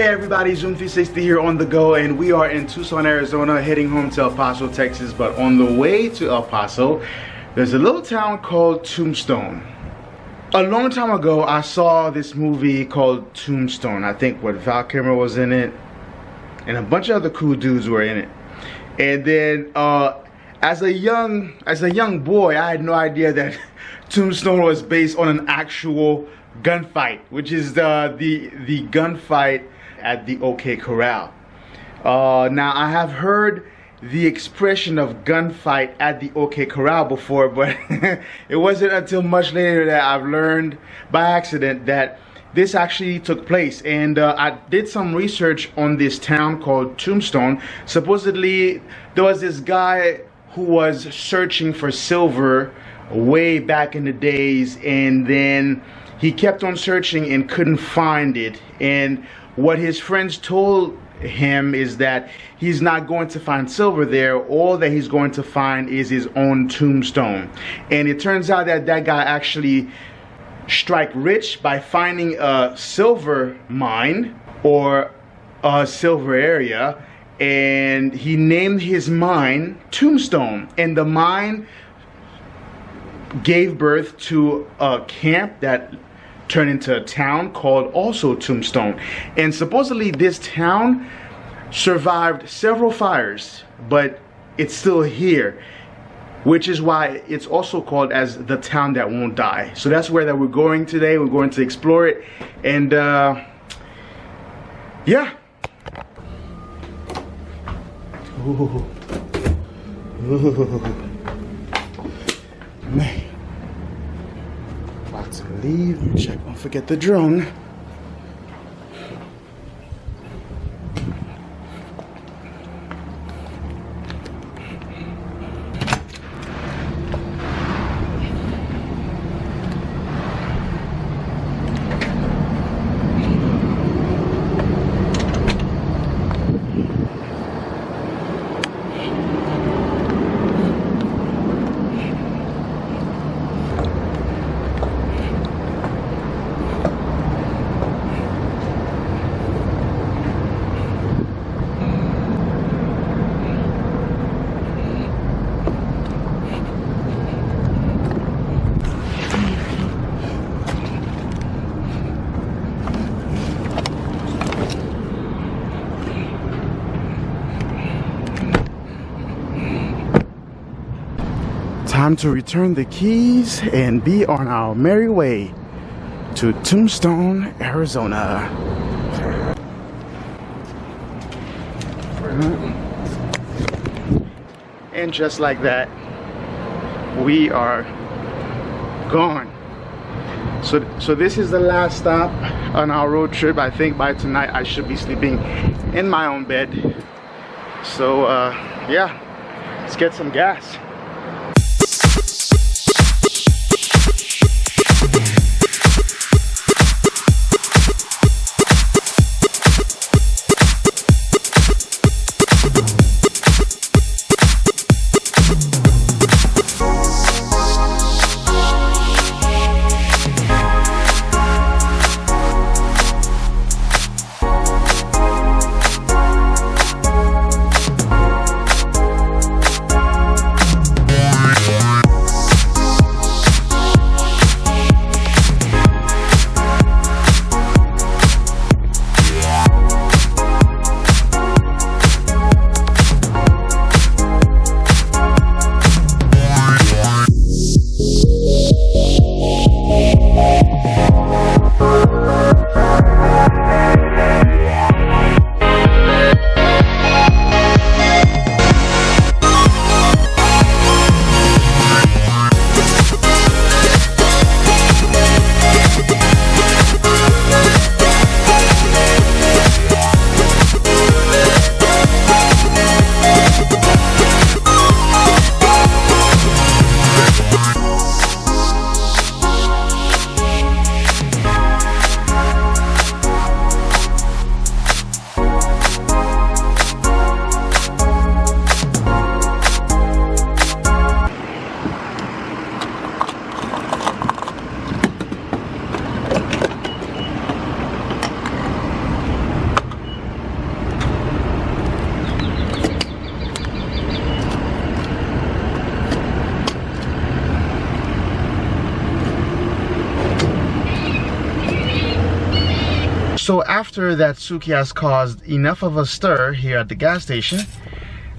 everybody, Zoom360 here on the go, and we are in Tucson, Arizona, heading home to El Paso, Texas. But on the way to El Paso, there's a little town called Tombstone. A long time ago, I saw this movie called Tombstone. I think Val Kilmer was in it, and a bunch of other cool dudes were in it. And then, as a young boy, I had no idea that Tombstone was based on an actual gunfight, which is the gunfight at the OK Corral. Now, I have heard the expression of gunfight at the OK Corral before, but it wasn't until much later that I've learned by accident that this actually took place. And I did some research on this town called Tombstone. Supposedly, there was this guy who was searching for silver way back in the days, and then he kept on searching and couldn't find it. And what his friends told him is that he's not going to find silver there. All that he's going to find is his own tombstone. And it turns out that that guy actually struck rich by finding a silver mine or a silver area, and he named his mine Tombstone. And the mine gave birth to a camp that turned into a town called also Tombstone. And supposedly this town survived several fires, but it's still here, which is why it's also called as the town that won't die. So that's where that we're going today. We're going to explore it, and yeah. Ooh. Ooh. Man. About to leave. Let me check. Don't forget the drone. Time to return the keys and be on our merry way to Tombstone, Arizona. And just like that, we are gone. So this is the last stop on our road trip. I think by tonight I should be sleeping in my own bed. So yeah, let's get some gas. So after that Suki has caused enough of a stir here at the gas station,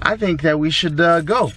I think that we should go.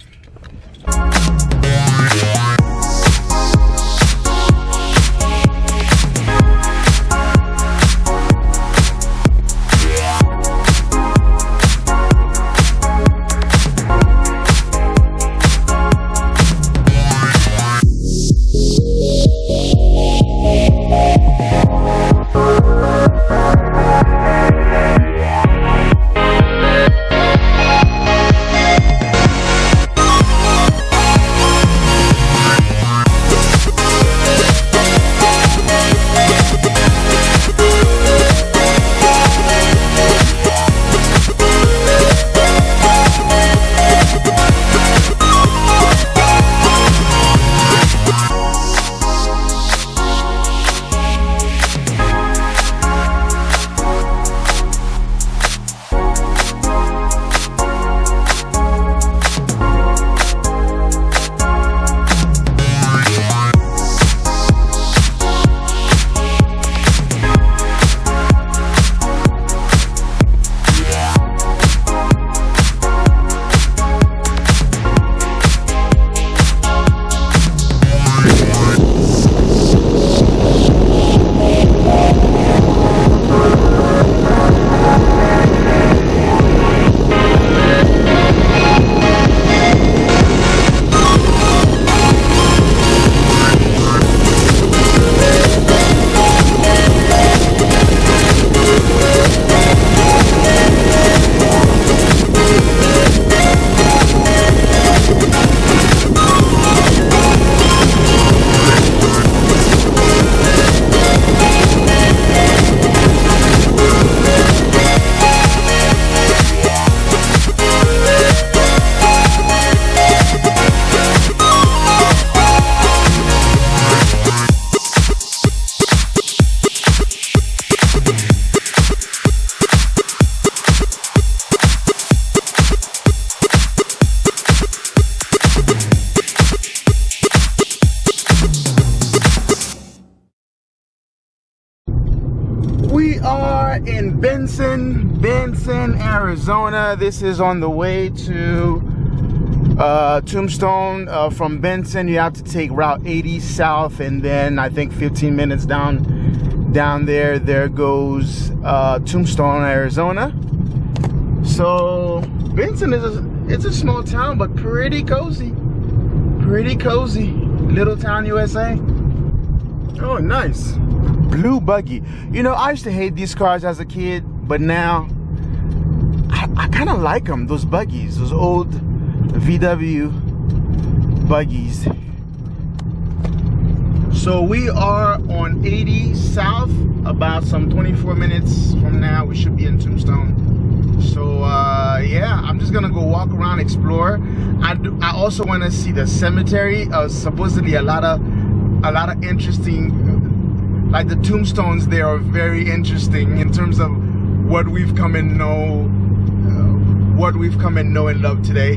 We are in Benson, Arizona. This is on the way to Tombstone. From Benson, you have to take Route 80 south, and then I think 15 minutes down there goes Tombstone, Arizona. So Benson it's a small town, but pretty cozy. Little town, USA. Oh, nice. Blue buggy. You know, I used to hate these cars as a kid, but now I kind of like them. Those buggies, those old VW buggies. So we are on 80 south. About some 24 minutes from now, we should be in Tombstone. So yeah, I'm just gonna go walk around, explore. I also want to see the cemetery. Supposedly a lot of interesting, like the tombstones there are very interesting in terms of what we've come and know and love today.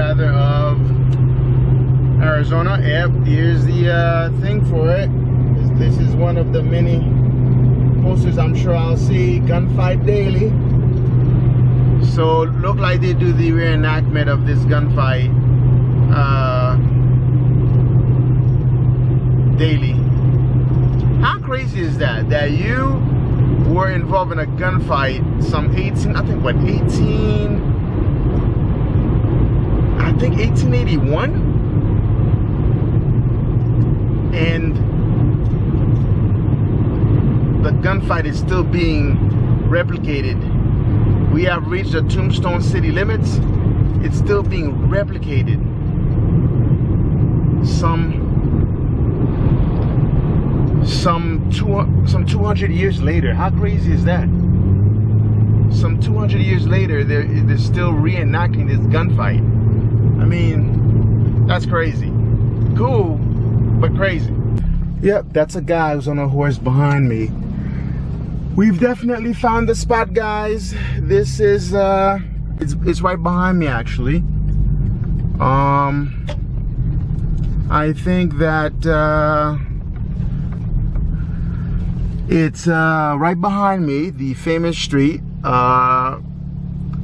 rather, of Arizona. Yep, here's the thing for it. This is one of the many posters I'm sure I'll see. Gunfight daily. So look like they do the reenactment of this gunfight daily. How crazy is that? That you were involved in a gunfight some 1881, and the gunfight is still being replicated. We have reached the Tombstone city limits. It's still being replicated. Some 200 years later. How crazy is that? Some 200 years later, they're still reenacting this gunfight. I mean, that's crazy. Cool, but crazy. Yep, that's a guy who's on a horse behind me. We've definitely found the spot, guys. This is it's right behind me, actually. I think that it's right behind me, the famous street.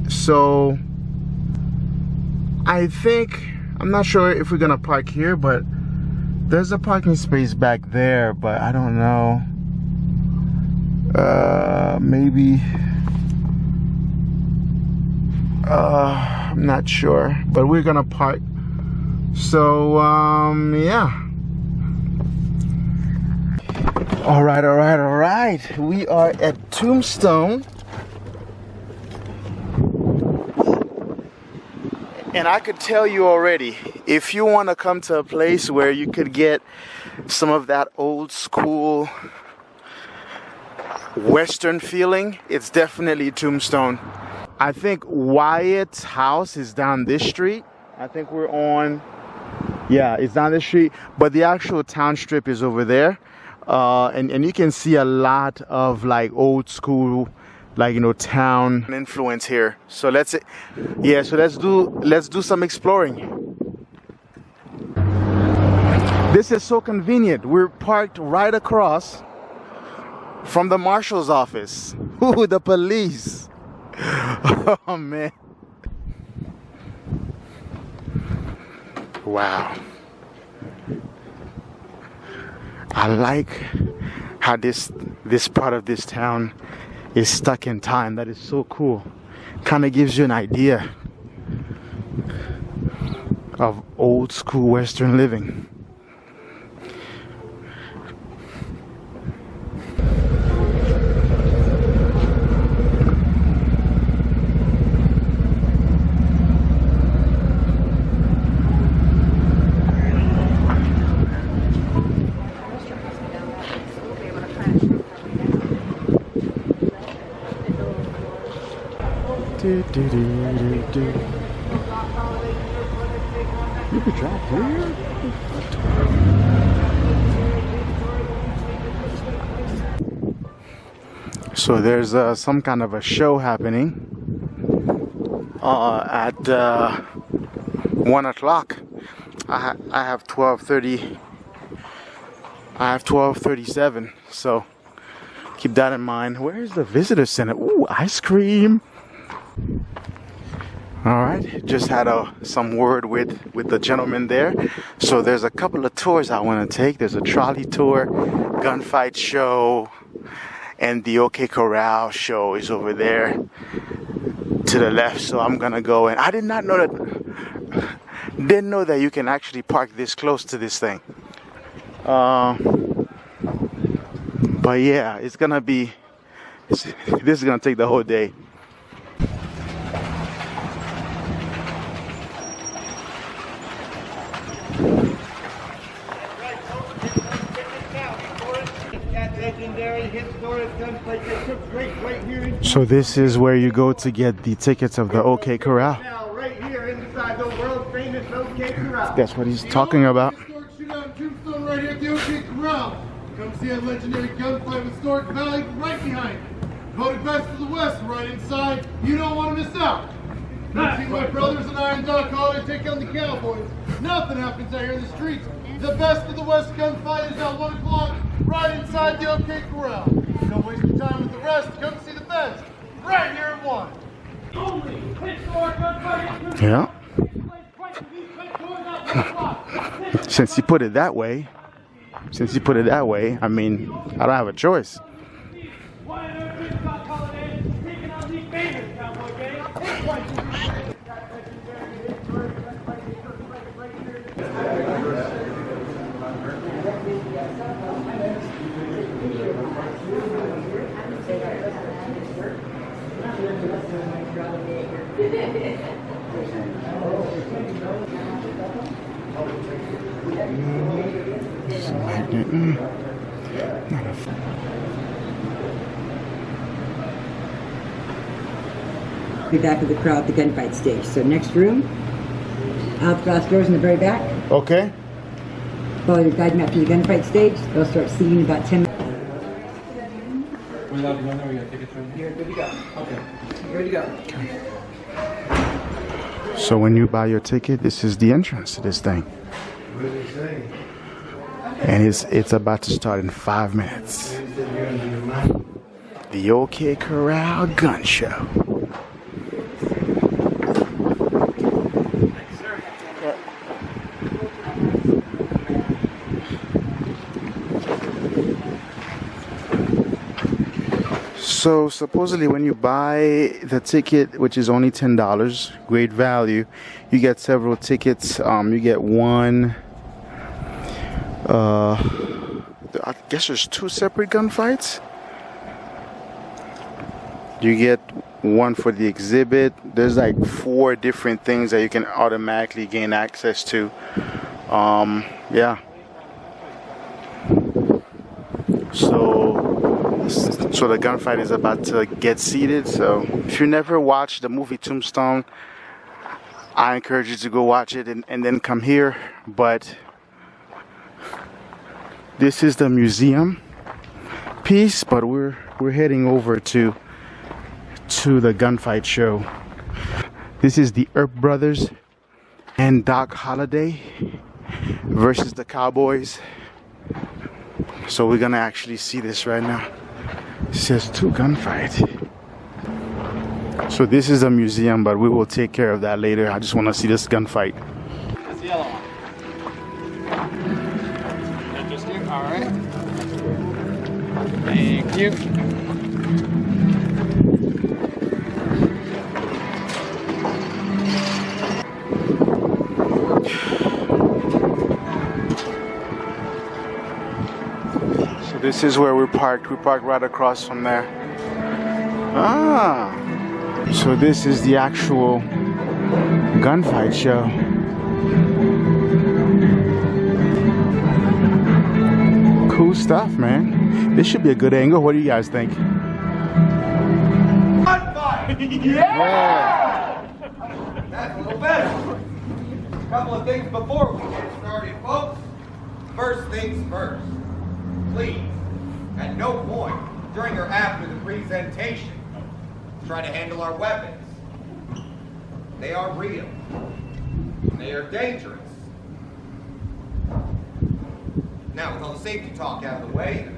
So I think, I'm not sure if we're gonna park here, but there's a parking space back there, but I don't know. Maybe I'm not sure, but we're gonna park. So yeah. All right. We are at Tombstone, and I could tell you already, if you want to come to a place where you could get some of that old school Western feeling, it's definitely Tombstone. I think Wyatt's house is down this street. I think we're on, yeah, it's down this street, but the actual town strip is over there. And you can see a lot of like old school, like, you know, town influence here. So let's do some exploring. This is so convenient. We're parked right across from the marshal's office. Ooh, the police. Oh man. Wow. I like how this part of this town is stuck in time. That is so cool. Kind of gives you an idea of old school Western living. You could drive through here? So there's some kind of a show happening at 1 o'clock. I have 12:30. I have 12:37. So keep that in mind. Where's the visitor center? Ooh, ice cream. All right, just had some word with the gentleman there. So there's a couple of tours I want to take. There's a trolley tour, gunfight show, and the OK Corral show is over there to the left. So I'm gonna go, and I did not know didn't know that you can actually park this close to this thing. But yeah, this is gonna take the whole day. So this is where you go to get the tickets of the OK Corral. That's what he's talking about. Right here at the OK Corral. Come see a legendary gunfight with Stork Valley right behind. Voted best of the West right inside. You don't want to miss out. Come see my brothers and I and Doc Hollah take on the Cowboys. Nothing happens out here in the streets. The best of the West gunfight is at 1 o'clock, right inside the OK Corral. Don't waste your time with the rest. Come see the best, right here at 1. Yeah. Since you put it that way, I mean, I don't have a choice. Be back of the crowd at the gunfight stage. So next room, out the glass doors in the very back. Okay. Follow your guide map to the gunfight stage. They'll start singing in about 10 minutes. We're allowed to go there, we got tickets right now? You're good to go. Okay. You're good to go. So when you buy your ticket, this is the entrance to this thing. What did they say? And it's about to start in 5 minutes. The OK Corral Gun Show. So supposedly when you buy the ticket, which is only $10, great value, you get several tickets. You get one, I guess there's 2 separate gunfights. You get one for the exhibit. There's like 4 different things that you can automatically gain access to. Yeah. So the gunfight is about to get seated. So if you never watched the movie Tombstone, I encourage you to go watch it and then come here. But this is the museum piece, but we're heading over to the gunfight show. This is the Earp Brothers and Doc Holliday versus the Cowboys. So we're gonna actually see this right now. It says 2 gunfight. So this is a museum, but we will take care of that later. I just want to see this gunfight. That's the yellow one. That just you? Alright. Thank you. This is where we parked. We parked right across from there. Ah, so this is the actual gunfight show. Cool stuff, man. This should be a good angle. What do you guys think? Gunfight! Yeah! That's a little better. A couple of things before we get started, folks. First things first. Please, at no point during or after the presentation, try to handle our weapons. They are real. They are dangerous. Now, with all the safety talk out of the way,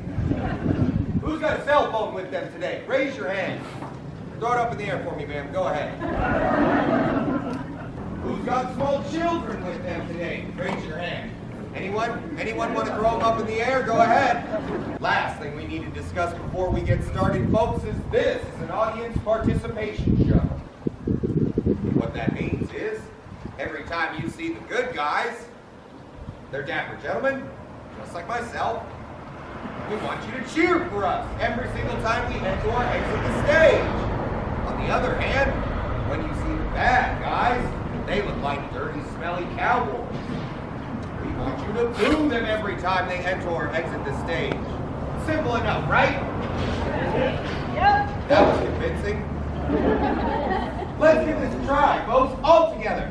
who's got a cell phone with them today? Raise your hand. Throw it up in the air for me, ma'am. Go ahead. Who's got small children with them today? Raise your hand. Anyone? Anyone want to throw them up in the air? Go ahead. Last thing we need to discuss before we get started, folks, is this is an audience participation show. What that means is, every time you see the good guys, they're dapper gentlemen, just like myself, we want you to cheer for us every single time we enter or exit the stage. On the other hand, when you see the bad guys, they look like dirty, smelly cowboys. We want you to boo them every time they enter or exit the stage. Simple enough, right? Yep. That was convincing. Let's give this a try, folks. All together.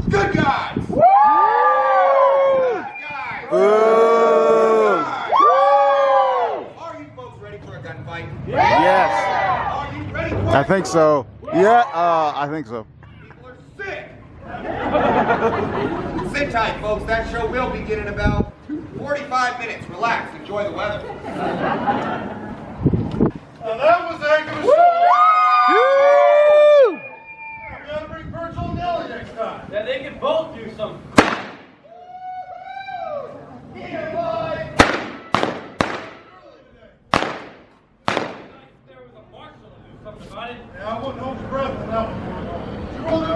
Good guys! Woo! Good guys! Woo! Good guys! Woo! Are you folks ready for a gunfight? Yes. Are you ready for I think so. Yeah, I think so. People Sit tight, folks. That show will begin in about 45 minutes. Relax. Enjoy the weather. Now that was a heck of a show. Woo! We gotta bring Virgil and Nelly next time. Yeah, they can both do some. Yeah, boy. There was a marshal to do something about it. Yeah, I wouldn't hold your breath on that one. You roll them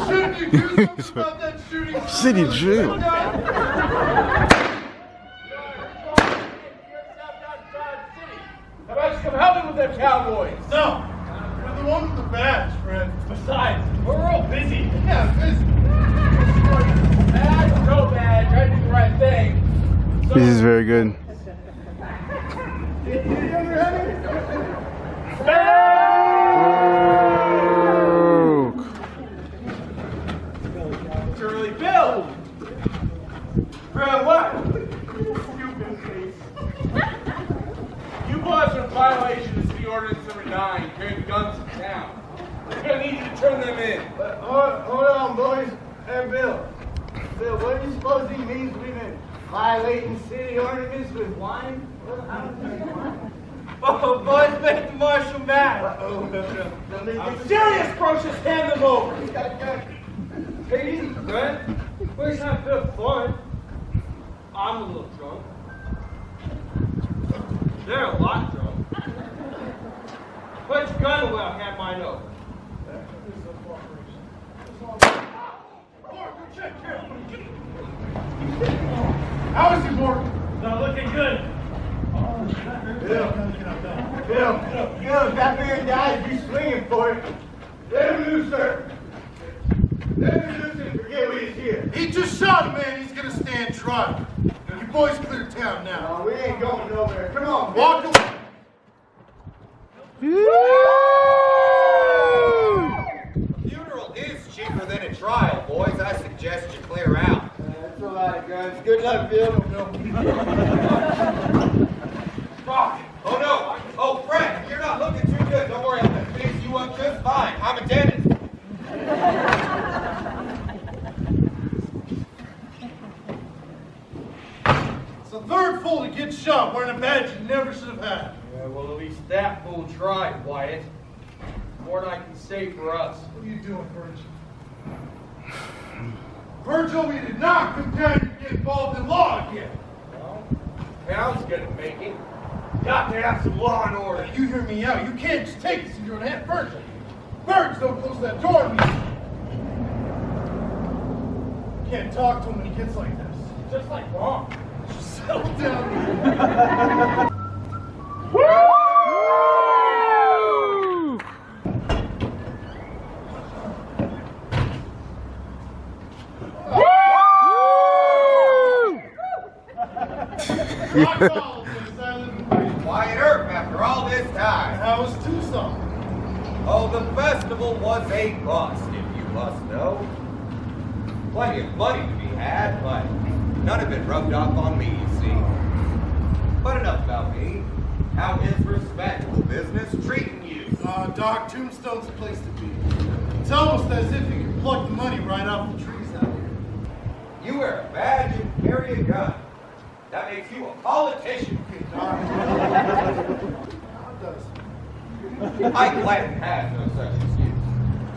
Shouldn't you do something about that shooting? City Drew. How about you come help me with them Cowboys? No, we're the one with the badge, Fred. Besides, we're all busy. Yeah, busy. Bad, no bad, try to do the right thing. So, This is very good. Shirley Bill! Fred, what? You boys are in violation of City Ordinance number 9, carrying guns in town. We're gonna need you to turn them in. Hold on, boys. Hey, Bill. Bill, what do you suppose he means we've been violating city ordinance with wine? Oh, boys, make the marshal mad. I'm Serious, Procious, hand them over. Take it easy, Fred. We're trying to have fun. I'm a little drunk. They're a lot drunk. Put your gun away, I'll have mine over. How is he, Morgan? Not looking good. Bill, if that man dies, you swinging for it. Let him loose, sir. Let him loose and forget what he's here. He just shot a man. He's gonna stand trial. You boys clear town now. No, we ain't going nowhere. Come on, walk away. Funeral is cheaper than a trial, boys. I suggest you clear out. That's a lot of guns. Good luck, Bill. Fuck! Oh no! Oh, Fred, you're not looking too good. Don't worry, I'm gonna fix you up just fine. I'm a dentist. It's the third fool to get shot wearing a badge you never should have had. Yeah, well, at least that fool tried, Wyatt. More than I can say for us. What are you doing, Virgil? Virgil, we did not come down here to get involved in law again. Well, town's gonna make it. Got to have some law and order. You hear me out. You can't just take this in your own hand, Virgil. Birds don't close that door on me. You can't talk to him when he gets like this. Just like Mom. Just settle down. Quiet Earth after all this time. How was Tucson? Oh, the festival was a bust, if you must know. Plenty of money to be had, but none of it rubbed off on me, you see. But enough about me. How is respectable business treating you? Doc, Tombstone's the place to be. It's almost as if you can pluck the money right off the trees out here. You wear a badge and carry a gun. That makes you a politician. I'm glad it has no such excuse.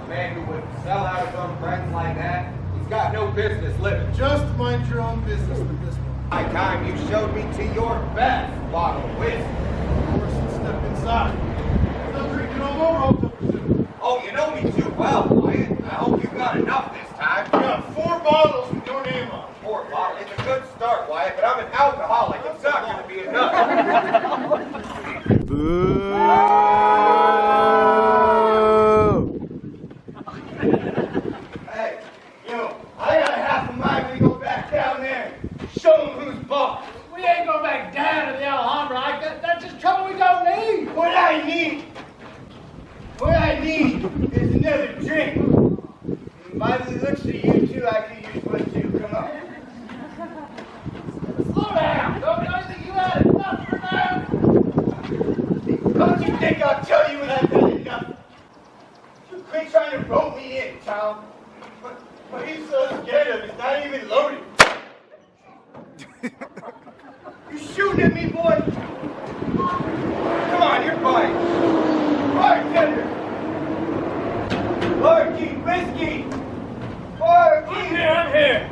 A man who would sell out his own friends like that, he's got no business living. Just mind your own business with this one. My time you showed me to your best bottle of whiskey. Of course, step inside. Still drinking all over October. Oh, you know me too well, Wyatt. I hope you got enough this time. I got 4 bottles with your name on. 4 bottles. It's a good start, Wyatt, but I'm an alcoholic. It's not going to be enough. Boo! Hey, I got half a mind we go back down there. Show them who's boss. We ain't going back down to the Alhambra. That's just trouble we don't need. What I need is another drink. By the looks of you two, I You think I'll tell you when I've done enough? You quit trying to rope me in, Tom. What he's so scared of is not even loaded. You shooting at me, boy? Come on, you're fine. Bartender! Barkeep, whiskey! Barkeep! I'm here.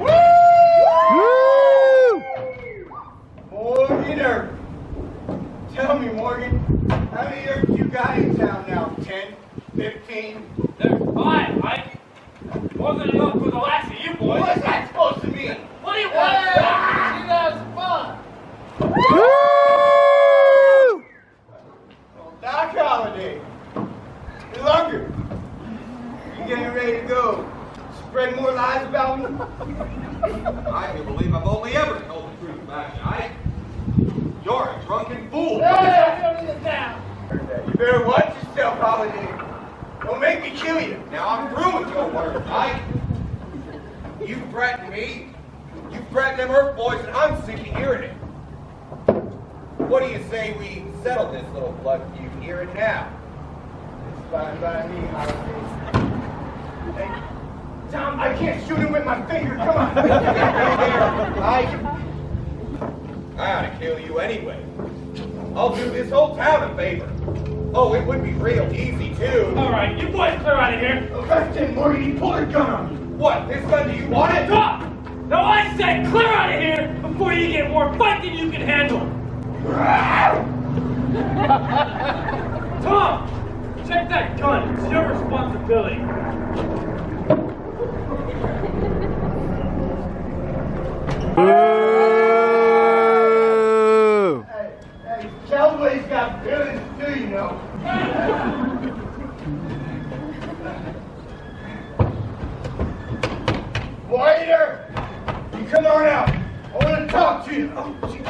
Morganer! Tell me, Morgan, how many years you got in town now? 10? 15? There's 5, Mike. More than enough for the last of you boys. What's that supposed to mean? What do you want? She has fun! Doc Holliday, you're longer. You getting ready to go spread more lies about me? I can believe I've only ever told the truth about you. You're a drunken fool. Hey, you better watch yourself, Holiday. Don't make me kill you. Now I'm through with your words, Ike. You threatened me. You threatened them Earth boys, and I'm sick of hearing it. What do you say we settle this little blood feud here and now? It's fine by me, Holiday. Hey, Tom, I can't shoot him with my finger. Come on. Ike, I ought to kill you anyway. I'll do this whole town a favor. Oh, it would be real easy, too. All right, you boys clear out of here. Listen, Morgan, you pulled a gun on me. What, this gun, do you want it? Stop! No, I said clear out of here before you get more fight than you can handle. Tom, check that gun. It's your responsibility. Hey, Cowboys got feelings too, you know. Waiter! You come on out. I want to talk to you. Oh, gee.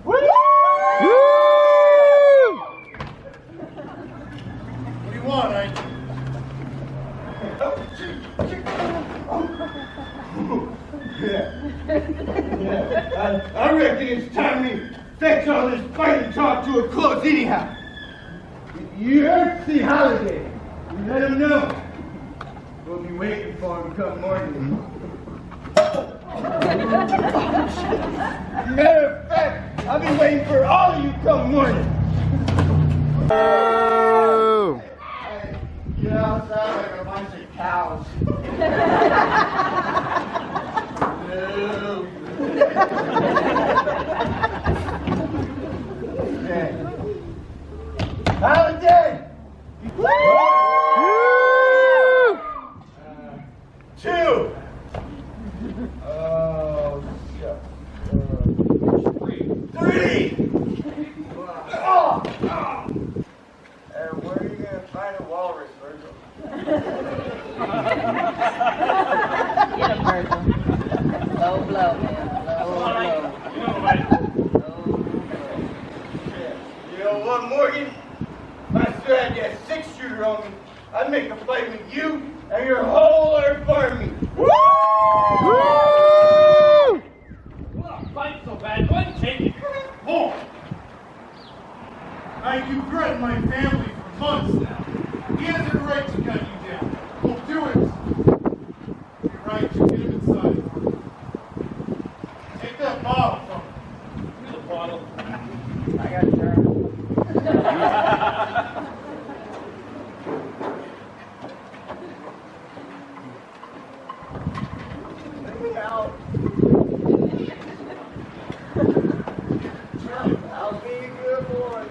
Woo! What do you want, Ike? Yeah. I reckon it's time to fetch all this fight and talk to a close anyhow. You heard see Holiday. You let him know. We'll be waiting for him come morning. Matter of fact, I'll be waiting for all of you come morning. Hey, get outside like a bunch of cows. Hey. Holiday! Two! Oh, shit. Three! Oh! And where are you going to find a walrus, Virgil? Get him, Virgil. Low blow, man. Low blow. You know what, Morgan? If I still had that 6-shooter on me, I'd make a fight with you and your whole Earth army. Well, fight so bad. Go ahead and take it. More! You threatened my family for months now. He has the right to gun you down. We'll do it. You're right, you get him inside. Take that bottle from him. Here's a bottle. I got it, sir. Let me out. I'll be a good boy.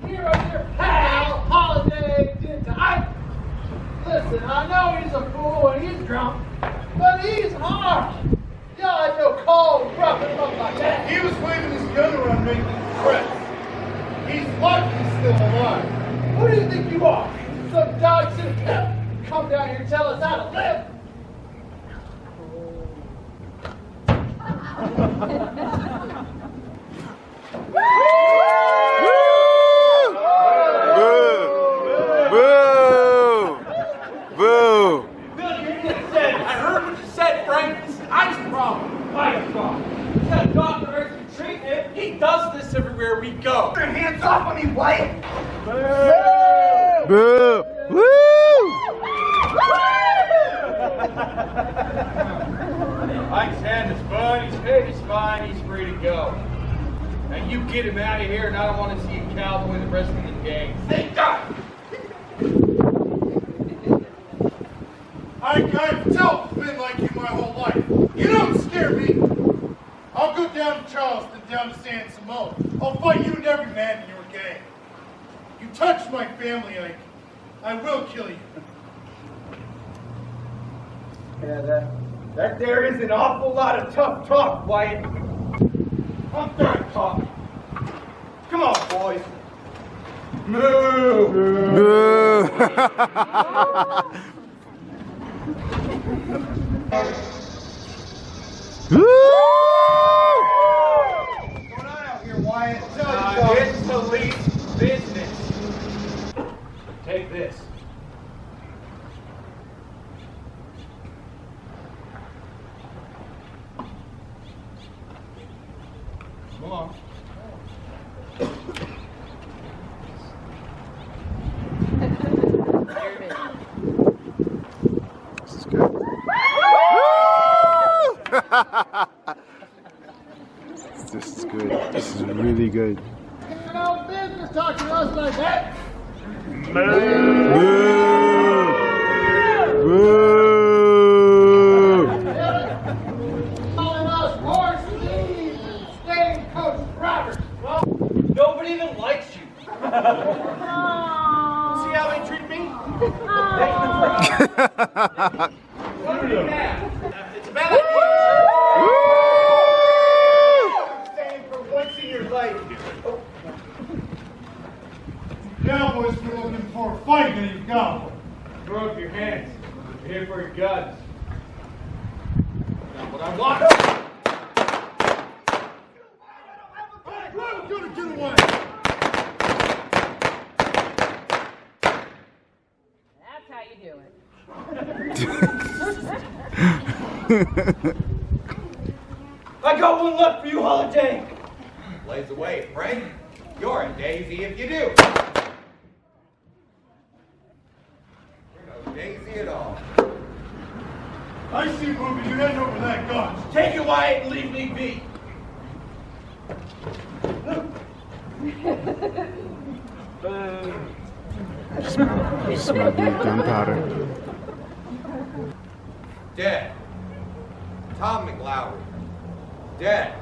Here on your pal, Holiday did to Ike. Listen, I know he's a fool and he's drunk, but he's harsh. Y'all had no call to rough him up like that. He was waving his gun around making threats. He's lucky he's still alive. Who do you think you are? Some dog should have come down here and tell us how to live. Bill, you didn't say. I heard what you said, Frank. This is Ike's problem. Ike's problem. He's got a doctor urgent treatment. He does this everywhere we go. Your hands off of me, Wyatt! Boo! Woo! Ike's hand is fine. He's fine. He's free to go. Now you get him out of here, and I don't want to see you cowboy the rest of the gang. Stay down! I've been like you my whole life. You don't scare me. I'll go down to Charleston, down to San Simone. I'll fight you and every man in your gang. You touch my family, I will kill you. Yeah, that there is an awful lot of tough talk, Wyatt. I'm done talking. Come on, boys. Move! Boo! What's going on out here, Wyatt? It's police business. Take this. Come on. This is good. This is good. This is really good. No business talking to us like that. Boo! Calling us horse thieves and stagecoach robbers. Well, Nobody even likes you. see how they treat me? What are you mad? It's a bad idea. Saying for once in your life. Cowboys, we're looking for a fight, and you've got one. Throw up your hands. We're here for your guns. Not what I want. I'm gonna get away. That's how you do it. I got one left for you, Holiday. Blaze away, Frank. You're a daisy if you do. You're no daisy at all. I see moving. You're heading over that gun. Take it, Wyatt, and leave me be. Smell the gunpowder. Dead. Tom McLowry. Dead.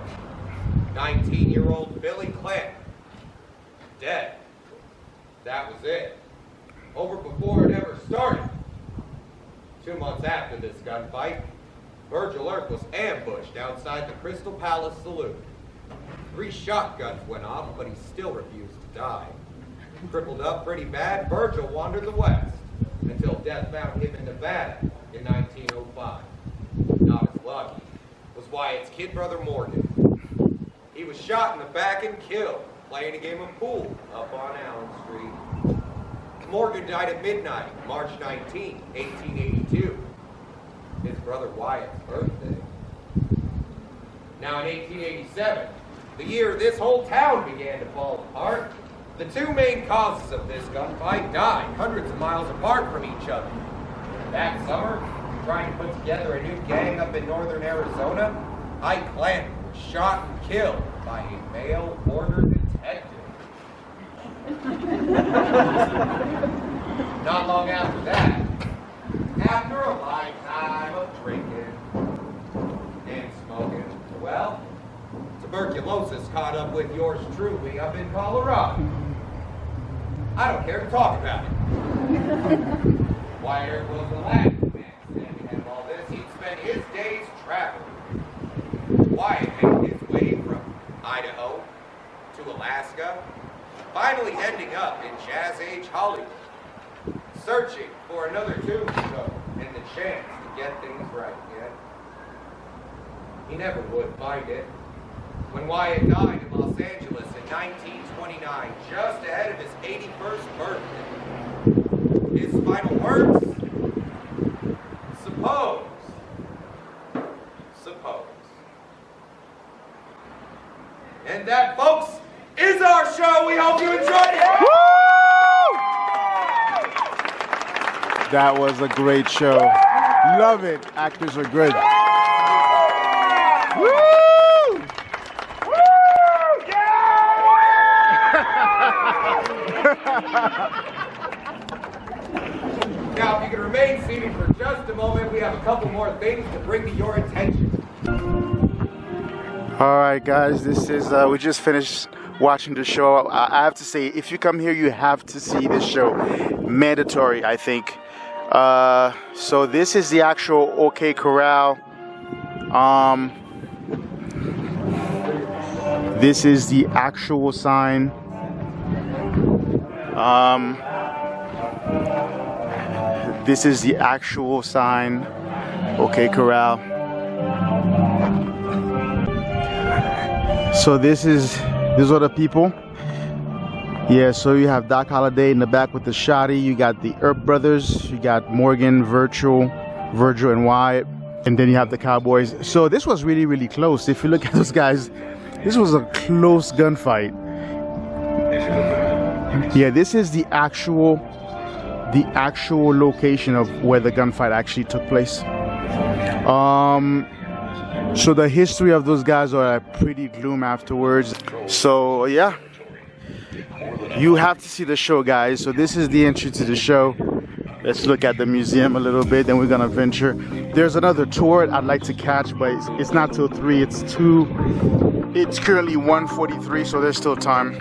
19-year-old Billy Clinton. Dead. That was it. Over before it ever started. 2 months after this gunfight, Virgil Earp was ambushed outside the Crystal Palace Saloon. 3 shotguns went off, but he still refused to die. Crippled up pretty bad, Virgil wandered the West until death found him in Nevada in 1905. Not as lucky was Wyatt's kid brother Morgan. He was shot in the back and killed playing a game of pool up on Allen Street. Morgan died at midnight, March 19, 1882. His brother Wyatt's birthday. Now in 1887, the year this whole town began to fall apart, the 2 main causes of this gunfight died hundreds of miles apart from each other. That summer, trying to put together a new gang up in northern Arizona, Ike Clanton was shot and killed by a male border detective. Not long after that, after a lifetime of drinking and smoking, well, tuberculosis caught up with yours truly up in Colorado. I don't care to talk about it. Wyatt Earp was the last man standing ahead of all this. He'd spend his days traveling. Wyatt made his way from Idaho to Alaska, finally ending up in Jazz Age Hollywood, searching for another tombstone and the chance to get things right again. He never would find it. When Wyatt died in Los Angeles in 1929, just ahead of his 81st birthday, his final words, Hope you enjoyed it. That was a great show. Love it. Actors are good. Woo! Now, if you can remain seated for just a moment, we have a couple more things to bring to your attention. All right, guys, this is we just finished watching the show. I have to say, if you come here, you have to see this show. Mandatory, I think. So this is the actual OK Corral. This is the actual sign. This is the actual sign. OK Corral. So these are the people. Yeah, so you have Doc Holliday in the back with the shotty. You got the Earp brothers. You got Morgan, Virgil, and Wyatt. And then you have the Cowboys. So this was really, really close. If you look at those guys, this was a close gunfight. Yeah, this is the actual location of where the gunfight actually took place. So the history of those guys are pretty gloom afterwards. So yeah, you have to see the show, guys. So this is the entry to the show. Let's look at the museum a little bit, then we're gonna venture. There's another tour I'd like to catch, but it's not till 3, it's 2. It's currently 1:43, so there's still time.